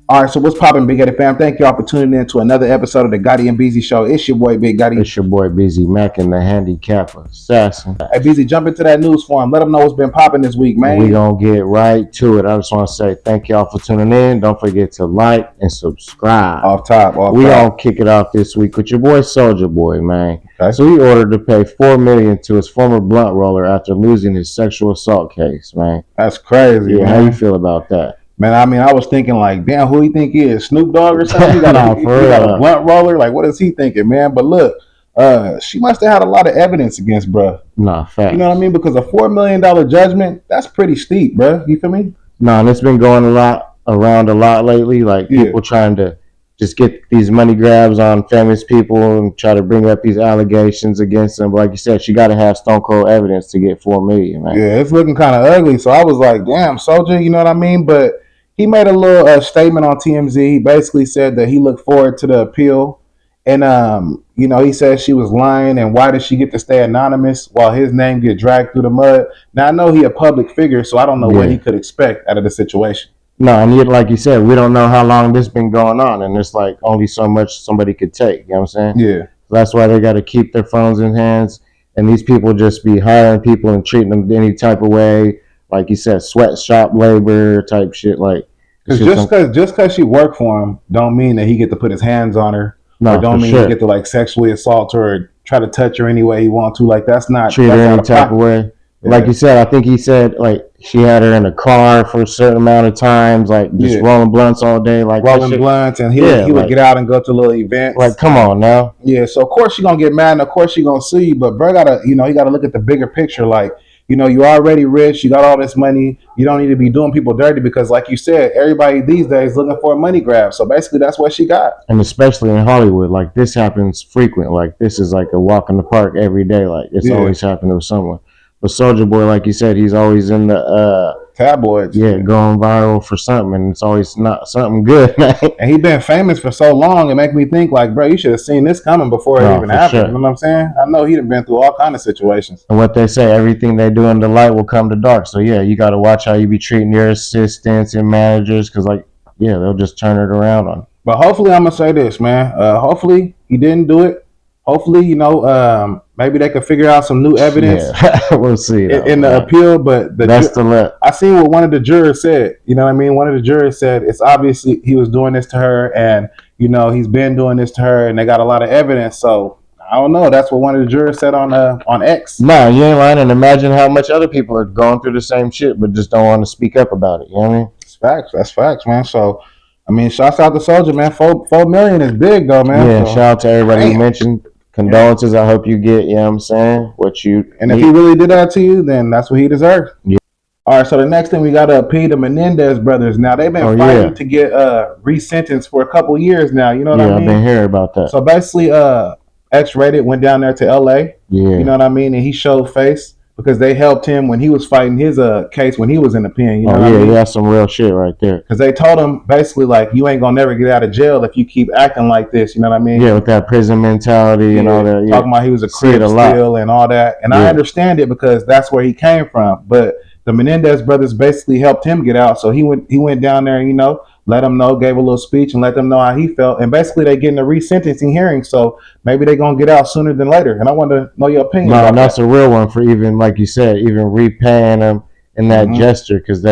All right, so what's poppin', Big Headed fam? Thank y'all for tuning in to another episode of the Gotti and Beezy Show. It's your boy, Big Gotti. It's your boy, Busy Mac, and the handicap assassin. Hey, Beezy, jump into that news for him. Let them know what's been popping this week, man. We gonna get right to it. I just want to say thank y'all for tuning in. Don't forget to like and subscribe. Off top. We gonna kick it off this week with your boy Soulja Boy, man. Okay. So he ordered to pay $4 million to his former blunt roller after losing his sexual assault case, man. That's crazy. Yeah, man. How you feel about that? Man, I mean, I was thinking like, damn, who he think he is? Snoop Dogg or something? He got a blunt roller? Like, what is he thinking, man? But look, she must have had a lot of evidence against bruh. Nah, facts. You know what I mean? Because a $4 million judgment, that's pretty steep, bruh. You feel me? Nah, and it's been going around a lot lately. Like, people trying to just get these money grabs on famous people and try to bring up these allegations against them. But like you said, she got to have stone cold evidence to get $4 million, man. Yeah, it's looking kind of ugly. So I was like, damn, Soulja, you know what I mean? But he made a little statement on TMZ. He basically said that he looked forward to the appeal. And, you know, he said she was lying. And why did she get to stay anonymous while his name get dragged through the mud? Now, I know he a public figure, so I don't know what he could expect out of the situation. No, and yet, like you said, we don't know how long this been going on. And it's like only so much somebody could take. You know what I'm saying? Yeah. So that's why they got to keep their phones in hands. And these people just be hiring people and treating them any type of way. Like you said, sweatshop labor type shit. Like, just because she worked for him don't mean that he get to put his hands on her. No, or don't mean he get to like sexually assault her or try to touch her any way he want to. Like, that's not treat her any type of way. Yeah. Like you said, I think he said like she had her in a car for a certain amount of times, like just rolling blunts all day, like rolling blunts, and he would get out and go to little events. Like, come on now. Yeah, so of course she gonna get mad, and of course she gonna sue you, but bro gotta, you know, he gotta look at the bigger picture. Like, you know, you already rich, you got all this money, you don't need to be doing people dirty because, like you said, everybody these days looking for a money grab. So basically, that's what she got. And especially in Hollywood, like this happens frequent. Like this is like a walk in the park every day. Like it's always happening with someone. But Soulja Boy, like you said, he's always in the tabloids. Yeah, going viral for something, and it's always not something good, man. And he been famous for so long, it make me think like, bro, you should have seen this coming before it even happened. Sure. You know what I'm saying? I know he'd have been through all kind of situations. And what they say, everything they do in the light will come to dark. So yeah, you got to watch how you be treating your assistants and managers, because like, yeah, they'll just turn it around on. But hopefully, I'm gonna say this, man. Hopefully he didn't do it. Hopefully, you know, maybe they could figure out some new evidence. Yeah. We'll see in the appeal. But I seen what one of the jurors said. You know what I mean? One of the jurors said it's obviously he was doing this to her, and you know he's been doing this to her, and they got a lot of evidence. So I don't know. That's what one of the jurors said on X. No, you ain't lying. And imagine how much other people are going through the same shit, but just don't want to speak up about it. You know what I mean? It's facts. That's facts, man. So. I mean, shouts out to Soulja, man. $4 million is big, though, man. Yeah, so, shout out to everybody who mentioned. Condolences, I hope you get, you know what I'm saying, what you and need. If he really did that to you, then that's what he deserved. Yeah. All right, so the next thing we got to P, the Menendez brothers. Now, they've been fighting to get resentenced for a couple years now, you know what I mean? Yeah, I've been hearing about that. So basically, X-Rated went down there to L.A., you know what I mean, and he showed face because they helped him when he was fighting his case when he was in the pen, you know what I mean? Yeah, that's some real shit right there. Because they told him basically like, you ain't gonna never get out of jail if you keep acting like this, you know what I mean? Yeah, with that prison mentality and all that. Yeah. Talking about he was a crib steal and all that. And I understand it because that's where he came from. But the Menendez brothers basically helped him get out. So he went down there, you know, let them know, gave a little speech and let them know how he felt. And basically they getting a resentencing hearing. So maybe they're going to get out sooner than later. And I want to know your opinion about that's a real one for even, like you said, even repaying them in that gesture because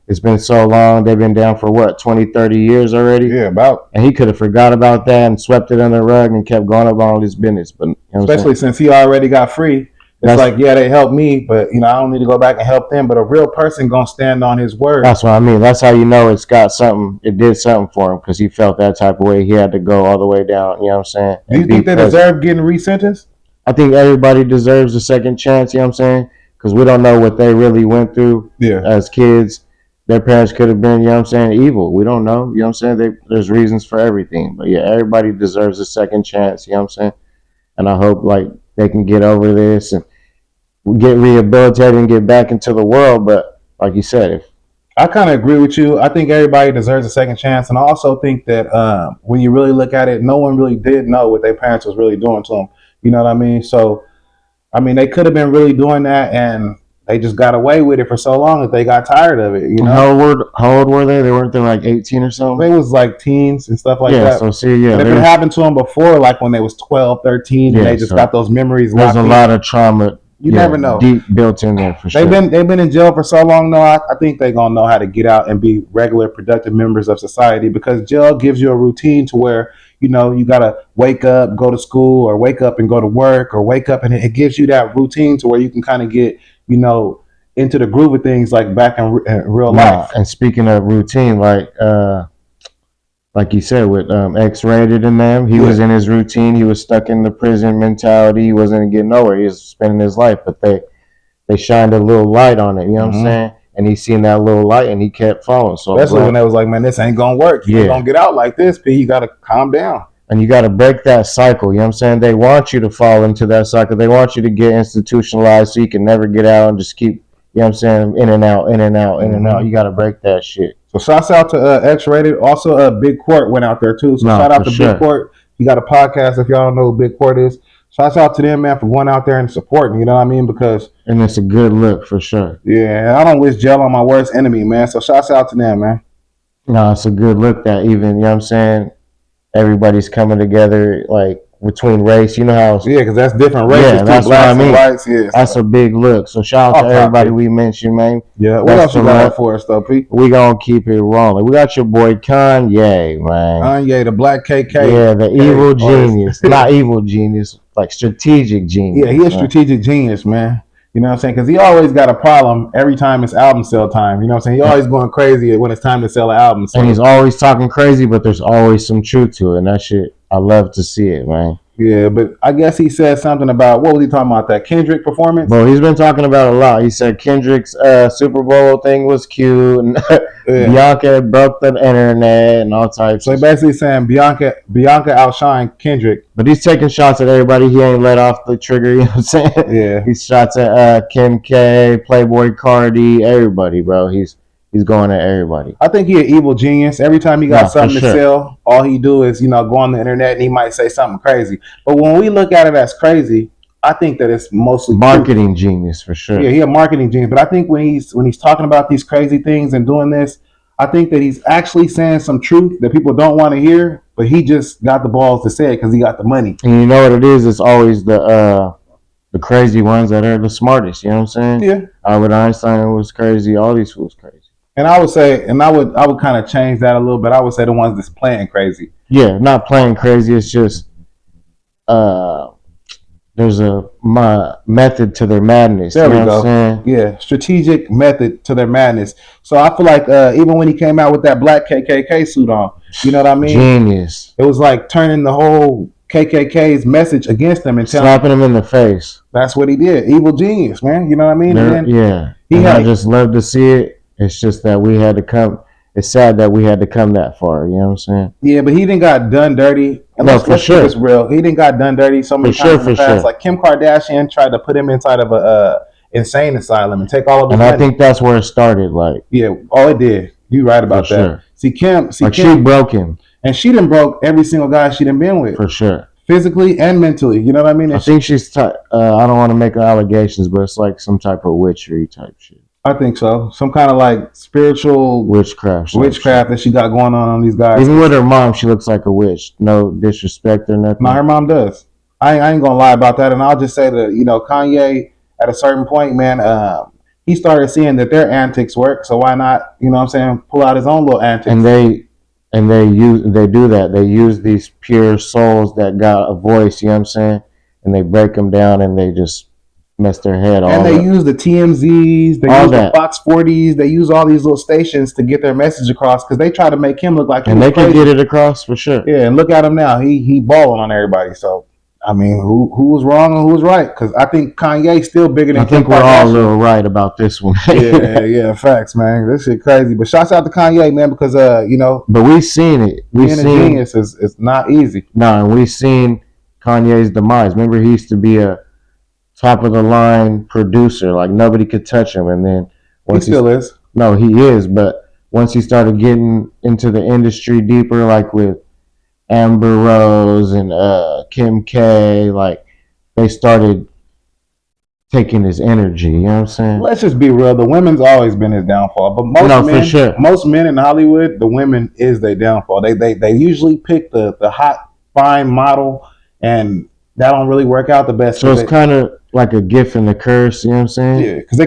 it's been so long. They've been down for what, 20, 30 years already? Yeah, about. And he could have forgot about that and swept it under the rug and kept going about all his business. But you know especially since he already got free. It's like, yeah, they helped me, but, you know, I don't need to go back and help them. But a real person going to stand on his word. That's what I mean. That's how you know it's got something. It did something for him because he felt that type of way. He had to go all the way down. You know what I'm saying? Do you think they deserve getting resentenced? I think everybody deserves a second chance. You know what I'm saying? Because we don't know what they really went through as kids. Their parents could have been, you know what I'm saying, evil. We don't know. You know what I'm saying? There's reasons for everything. But, yeah, everybody deserves a second chance. You know what I'm saying? And I hope, like, they can get over this and get rehabilitated and get back into the world. But like you said, I kind of agree with you. I think everybody deserves a second chance. And I also think that when you really look at it, no one really did know what their parents was really doing to them. You know what I mean? So, I mean, they could have been really doing that and they just got away with it for so long that they got tired of it. How old were they? They weren't they like 18 or something? They was like teens and stuff like that. So see, yeah, and if it happened to them before, like when they was 12, 13, and they just got those memories. There's a lot of trauma. You never know. Deep built in there for sure. They've been in jail for so long though. I think they're gonna know how to get out and be regular, productive members of society, because jail gives you a routine to where you gotta wake up, go to school, or wake up and go to work, or wake up, and it gives you that routine to where you can kind of get into the groove of things like back in real life. And speaking of routine, like you said with X-Rated and them, he was in his routine. He was stuck in the prison mentality. He wasn't getting nowhere. He was spending his life, but they shined a little light on it. You know what I'm saying? And he seen that little light, and he kept following. So especially when they was like, man, this ain't gonna work. You ain't gonna get out like this, P. You gotta calm down. And you gotta break that cycle. You know what I'm saying? They want you to fall into that cycle. They want you to get institutionalized so you can never get out and just keep, you know what I'm saying, in and out, in and out, in and out. You gotta break that shit. So shouts out to X-Rated. Also, Big Court went out there too. So shout out to Big Court. You got a podcast if y'all don't know who Big Court is. Shouts out to them, man, for going out there and supporting. You know what I mean? And it's a good look for sure. Yeah, I don't wish jail on my worst enemy, man. So shouts out to them, man. No, it's a good look that even, you know what I'm saying, everybody's coming together like between race. You know how? Yeah, because that's different races. Yeah, that's what I mean. Whites, yeah, that's a big look. So shout out to everybody we mentioned, man. Yeah, what else you got for us, though, Pete? We gonna keep it rolling. We got your boy Kanye, man. Kanye, the Black KK. Yeah, the evil genius. Not evil genius, like strategic genius. Yeah, he a strategic genius, man. You know what I'm saying? Because he always got a problem every time it's album sale time. You know what I'm saying? He always going crazy when it's time to sell an album. So. And he's always talking crazy, but there's always some truth to it. And that shit, I love to see it, man. Yeah, but I guess he said something about, what was he talking about, that Kendrick performance? Well, he's been talking about a lot. He said Kendrick's Super Bowl thing was cute, and Bianca broke the internet and all types. So he's basically saying Bianca outshined Kendrick. But he's taking shots at everybody. He ain't let off the trigger, you know what I'm saying? Yeah. He's shots at Kim K, Playboy Cardi, everybody, bro. He's going at everybody. I think he an evil genius. Every time he got something to sell, all he do is, go on the internet and he might say something crazy. But when we look at it as crazy, I think that it's mostly marketing genius for sure. Yeah, he a marketing genius. But I think when he's talking about these crazy things and doing this, I think that he's actually saying some truth that people don't want to hear, but he just got the balls to say it because he got the money. And you know what it is? It's always the crazy ones that are the smartest. You know what I'm saying? Yeah. Albert Einstein was crazy. All these fools crazy. And I would say, I would kind of change that a little bit. I would say the ones that's playing crazy. Yeah, not playing crazy. It's just there's a method to their madness. There we go. Yeah, strategic method to their madness. So I feel like even when he came out with that black KKK suit on, you know what I mean? Genius. It was like turning the whole KKK's message against them and slapping him in the face. That's what he did. Evil genius, man. You know what I mean? I just love to see it. It's just that we had to come. It's sad that we had to come that far. You know what I'm saying? Yeah, but he didn't got done dirty. And no, for sure. It's real. He didn't got done dirty so many times in the past. Sure. Like Kim Kardashian tried to put him inside of a insane asylum and take all of his money. I think that's where it started. It did. You right about that. Sure. See Kim. She broke him, and she done broke every single guy she done been with. For sure. Physically and mentally. You know what I mean? I think she's. I don't want to make allegations, but it's like some type of witchery type shit. I think so. Some kind of like spiritual witchcraft that she got going on these guys. Even with her mom, she looks like a witch. No disrespect or nothing. No, her mom does. I ain't gonna lie about that. And I'll just say that Kanye at a certain point, man, he started seeing that their antics work. So why not? You know what I'm saying? Pull out his own little antics. And they do that. They use these pure souls that got a voice. You know what I'm saying? And they break them down and they just mess their head off. And they use the TMZs, they use the Fox 40s, they use all these little stations to get their message across because they try to make him look like he was crazy. Can get it across for sure. Yeah, and look at him now. He balling on everybody. So I mean, who was wrong and who was right? Because I think Kanye's still bigger than. I think we're all a little right about this one. yeah, facts, man. This shit crazy. But shouts out to Kanye, man, because But we've seen it. Being a genius is not easy. No, and we've seen Kanye's demise. Remember, he used to be a top of the line producer, like nobody could touch him, and then once he still is. No, he is, but once he started getting into the industry deeper, like with Amber Rose and Kim K, like they started taking his energy. You know what I'm saying? Let's just be real. The women's always been his downfall. But most men in Hollywood, the women is their downfall. They usually pick the hot, fine model, and that don't really work out the best. So it's kind of like a gift and a curse. You know what I'm saying? Yeah, because they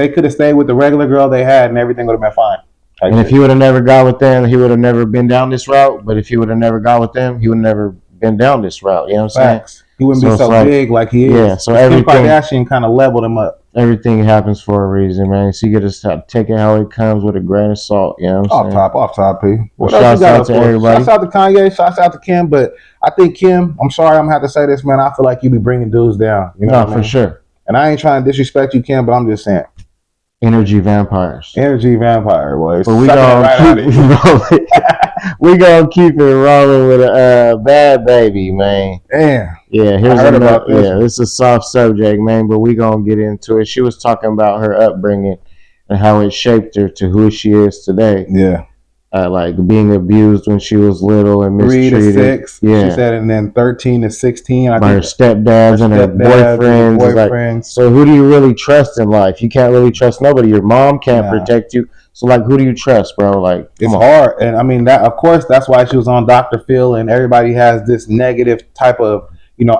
could have stayed with the regular girl they had, and everything would have been fine. And if he would have never got with them, he would have never been down this route. But if he would have never got with them, he would have never been down this route. You know what I'm saying? He wouldn't be so big like he is. Yeah, so everything Kardashian kind of leveled him up. Everything happens for a reason, man. So you got to take it how it comes with a grain of salt. You know what I'm saying? Off top, P. Well, shouts out to everybody. Shouts out to Kanye. Shouts out to Kim. But I think Kim, I'm sorry I'm going to have to say this, man. I feel like you be bringing dudes down. You know what I mean? For sure. And I ain't trying to disrespect you, Kim, but I'm just saying. Energy vampires. Energy vampire, boys. But we gonna keep it rolling with a Bhad Bhabie, man. Damn. Yeah, here's another. Yeah, this is a soft subject, man, but we gonna get into it. She was talking about her upbringing and how it shaped her to who she is today. Yeah. Like being abused when she was little and mistreated. 3 to 6. Yeah. She said, and then 13 to 16. By her stepdads and her boyfriends. Like, so who do you really trust in life? You can't really trust nobody. Your mom can't protect you. So like, who do you trust, bro? Like, it's hard. And I mean, that of course, that's why she was on Dr. Phil, and everybody has this negative type of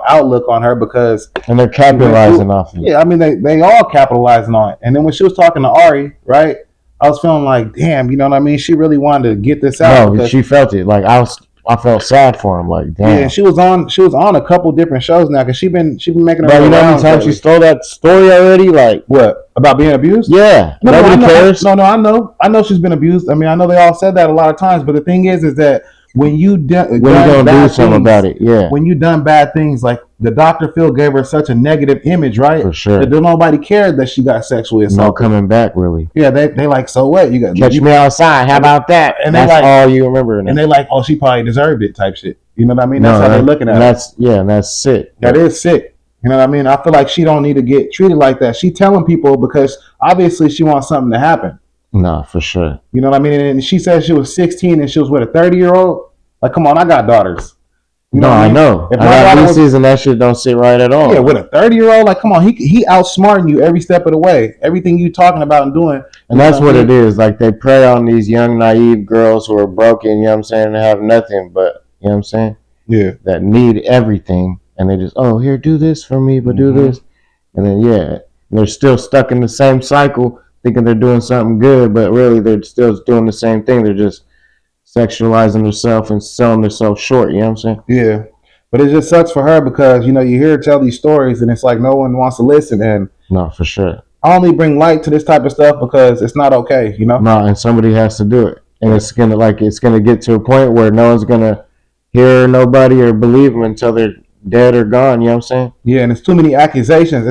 outlook on her because and they're capitalizing off it. Yeah, I mean, they all capitalizing on it. And then when she was talking to Ari, right? I was feeling like, damn, you know what I mean? She really wanted to get this out. No, she felt it. Like I felt sad for him. Like, damn. Yeah, she was on a couple different shows now because she been making her. Bro, you know how many times she stole that story already? Like what about being abused? Yeah, nobody cares. No, I know she's been abused. I mean, I know they all said that a lot of times. But the thing is that when you gonna do something about it? Yeah. When you done bad things, like the Dr. Phil gave her such a negative image, right? For sure. That nobody cared that she got sexually assaulted. No coming back, really. Yeah, they like, so what? You got catch me outside. How about that? And that's like, all you remember. And they like, oh, she probably deserved it, type shit. You know what I mean? That's how they're looking at it. And that's sick. That is sick. You know what I mean? I feel like she don't need to get treated like that. She telling people because obviously she wants something to happen. No, for sure. You know what I mean? And she said she was 16 and she was with a 30-year-old. Like, come on, I got daughters. You know what I mean? I know. If I got nieces and that shit don't sit right at all. Yeah, with a 30-year-old, like, come on, he outsmarting you every step of the way. Everything you talking about and doing. And that's what it is. Like, they prey on these young, naive girls who are broken, you know what I'm saying, and have nothing but, you know what I'm saying? Yeah. That need everything. And they just, oh, here, do this for me, but do this. And then, yeah, they're still stuck in the same cycle, thinking they're doing something good, but really they're still doing the same thing. They're just sexualizing themselves and selling themselves short, you know what I'm saying? Yeah. But it just sucks for her because, you hear her tell these stories and it's like no one wants to listen. And no, for sure. I only bring light to this type of stuff because it's not okay, No, and somebody has to do it. And it's gonna get to a point where no one's gonna hear nobody or believe them until they're dead or gone, you know what I'm saying? Yeah, and it's too many accusations.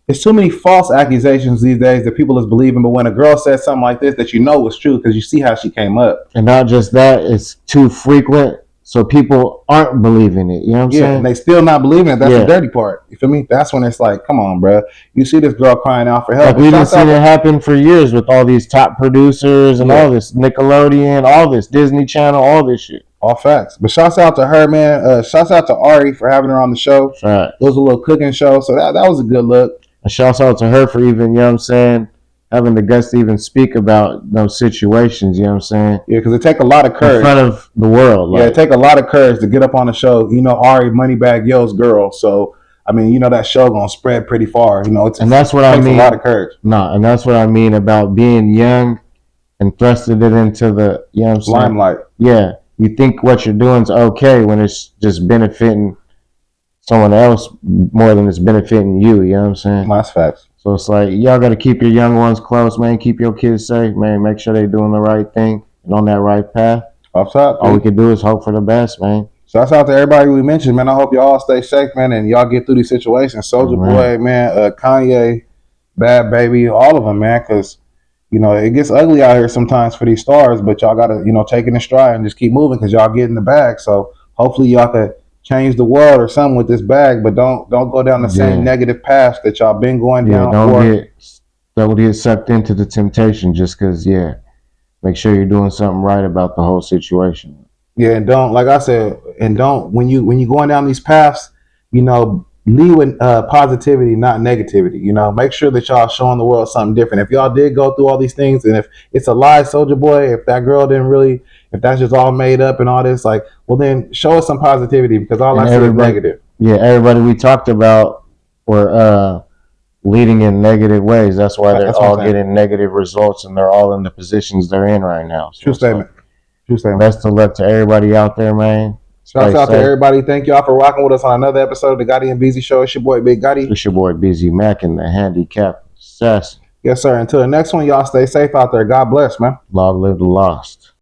It's too many false accusations these days that people is believing. But when a girl says something like this, that was true because you see how she came up. And not just that, it's too frequent, so people aren't believing it. You know what I'm saying? Yeah, and they still not believing it. That's the dirty part. You feel me? That's when it's like, come on, bro. You see this girl crying out for help. Like we've been seeing it happen for years with all these top producers and all this Nickelodeon, all this Disney Channel, all this shit. All facts. But shouts out to her, man. Shouts out to Ari for having her on the show. Right. It was a little cooking show, so that was a good look. And shouts out to her for even, you know what I'm saying, having the guts to even speak about those situations, you know what I'm saying? Yeah, because it take a lot of courage. In front of the world. Like. Yeah, it take a lot of courage to get up on the show. Ari, Moneybag Yo's girl, so, I mean, that show going to spread pretty far. And that's what I mean. A lot of courage. No, and that's what I mean about being young and thrusted it into the, you know what I'm saying? Limelight. Yeah. You think what you're doing is okay when it's just benefiting someone else more than it's benefiting you, you know what I'm saying? That's facts. So it's like, y'all got to keep your young ones close, man. Keep your kids safe, man. Make sure they're doing the right thing and on that right path. Up top. All we can do is hope for the best, man. Shouts out to everybody we mentioned, man. I hope y'all stay safe, man, and y'all get through these situations. Soulja Boy, man, Kanye, Bhad Bhabie, all of them, man, because, it gets ugly out here sometimes for these stars, but y'all got to, take it in stride and just keep moving because y'all get in the bag. So hopefully y'all could change the world or something with this bag, but don't go down the same negative path that y'all been going down. Don't get sucked into the temptation just because, make sure you're doing something right about the whole situation. Yeah, and don't, like I said, when you going down these paths, lead with positivity, not negativity. You know, make sure that y'all showing the world something different. If y'all did go through all these things, and if it's a lie, Soulja Boy, if that girl didn't really, if that's just all made up and all this, like, well, then show us some positivity, because all And I see is everybody, negative. yeah, everybody we talked about were leading in negative ways. That's why they're That's what I'm all saying. getting negative results, and they're all in the positions they're in right now. So True it's like, statement. True statement. best of luck to everybody out there, man. Shouts Stay out to safe. everybody. Thank y'all for rocking with us on another episode of the Gotti and Beezy Show. It's your boy Big Gotti. It's your boy Busy Mac and the handicap assassin. Yes, sir. Until the next one, y'all stay safe out there. God bless, man. Long live the lost.